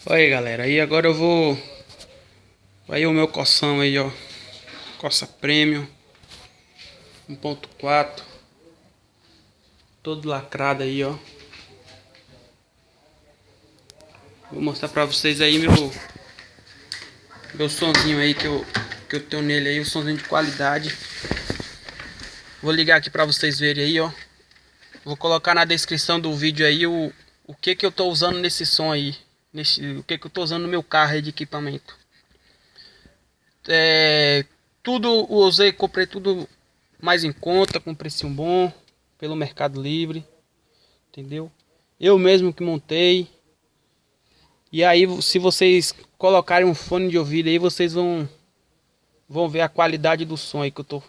Aí galera, aí agora eu vou. Aí o meu coção aí, ó. Coça Premium 1.4. Todo lacrado aí, ó. Vou mostrar pra vocês aí meu sonzinho aí que eu tenho nele aí, o sonzinho de qualidade. Vou ligar aqui pra vocês verem aí, ó. Vou colocar na descrição do vídeo aí o que eu tô usando nesse som aí. O que eu tô usando no meu carro aí de equipamento. Tudo usei, comprei tudo mais em conta, com precinho bom, pelo Mercado Livre, entendeu? Eu mesmo que montei. E aí, se vocês colocarem um fone de ouvido aí, vocês vão ver a qualidade do som aí que eu tô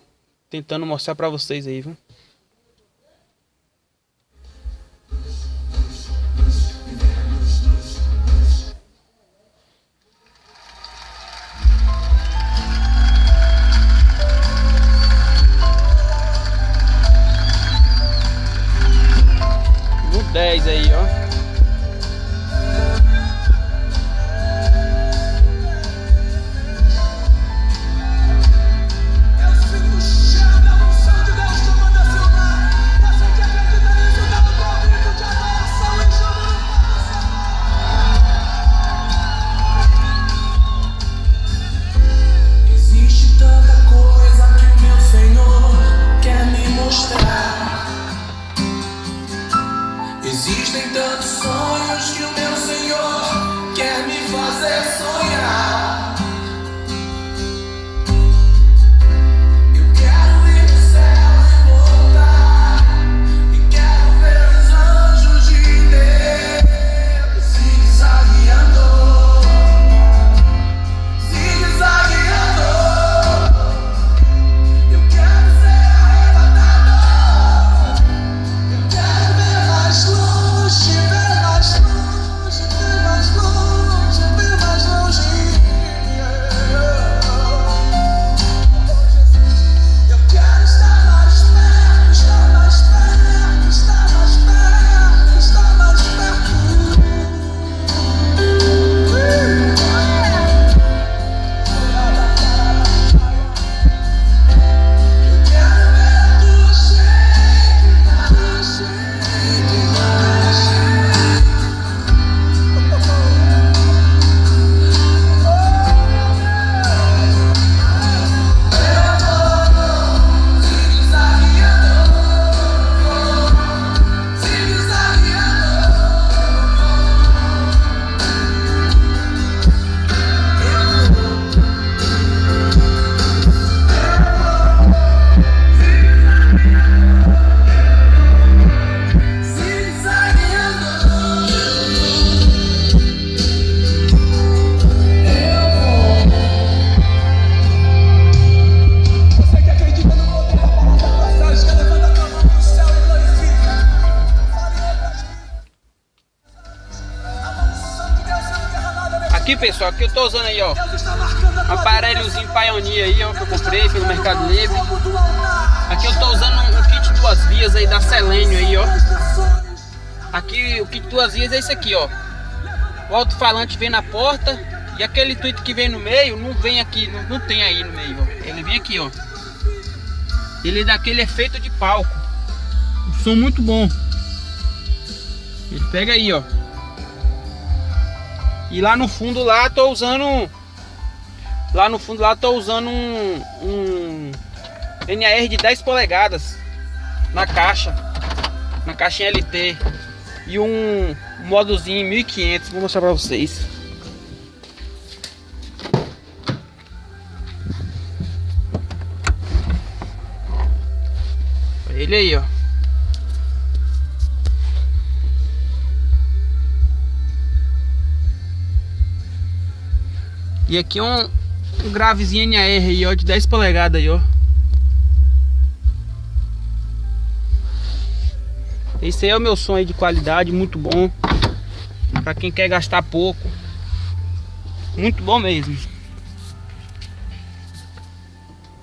tentando mostrar pra vocês aí, viu? No 10 aí, ó. Existem tantos sonhos que o meu Senhor quer me fazer sonhar. Eu quero ir no céu e voltar, e quero ver os anjos de Deus zigue-zagueando, zigue-zagueando. Eu quero ser arrebatado. Eu quero ver mais longe, ver mais longe, ver mais longe, ver mais longe. Eu quero estar mais perto, estar mais perto, estar mais perto, estar mais perto. Eu quero ver a tua cheia, tua cheia. Você que acredita no poder da palavra profética, levanta a tua mão pro céu e glorifica. Fale outras vidas. A unção de Deus sendo derramada neste Aqui, pessoal, aqui eu tô usando aí, ó, Deus está marcando a um tua aparelhozinho Pioneer aí, ó, que eu comprei pelo Mercado Livre. como do altar. Aqui eu tô usando um kit duas vias aí da Selênio aí, ó. As nações. Aqui o kit duas vias é esse aqui, ó. O alto-falante vem na porta e aquele tweet que vem no meio não vem aqui, não tem aí no meio, ó. Ele vem aqui, ó. Ele dá aquele efeito de palco. Um som muito bom. Ele pega aí, ó. E lá no fundo lá tô usando um NAR de 10 polegadas na caixa, na caixinha LT, e um modozinho 1500. Vou mostrar pra vocês. Ele aí, ó. E aqui um gravezinho NAR aí, ó, de 10 polegadas aí, ó. Esse aí é o meu som aí de qualidade, muito bom. Pra quem quer gastar pouco. Muito bom mesmo.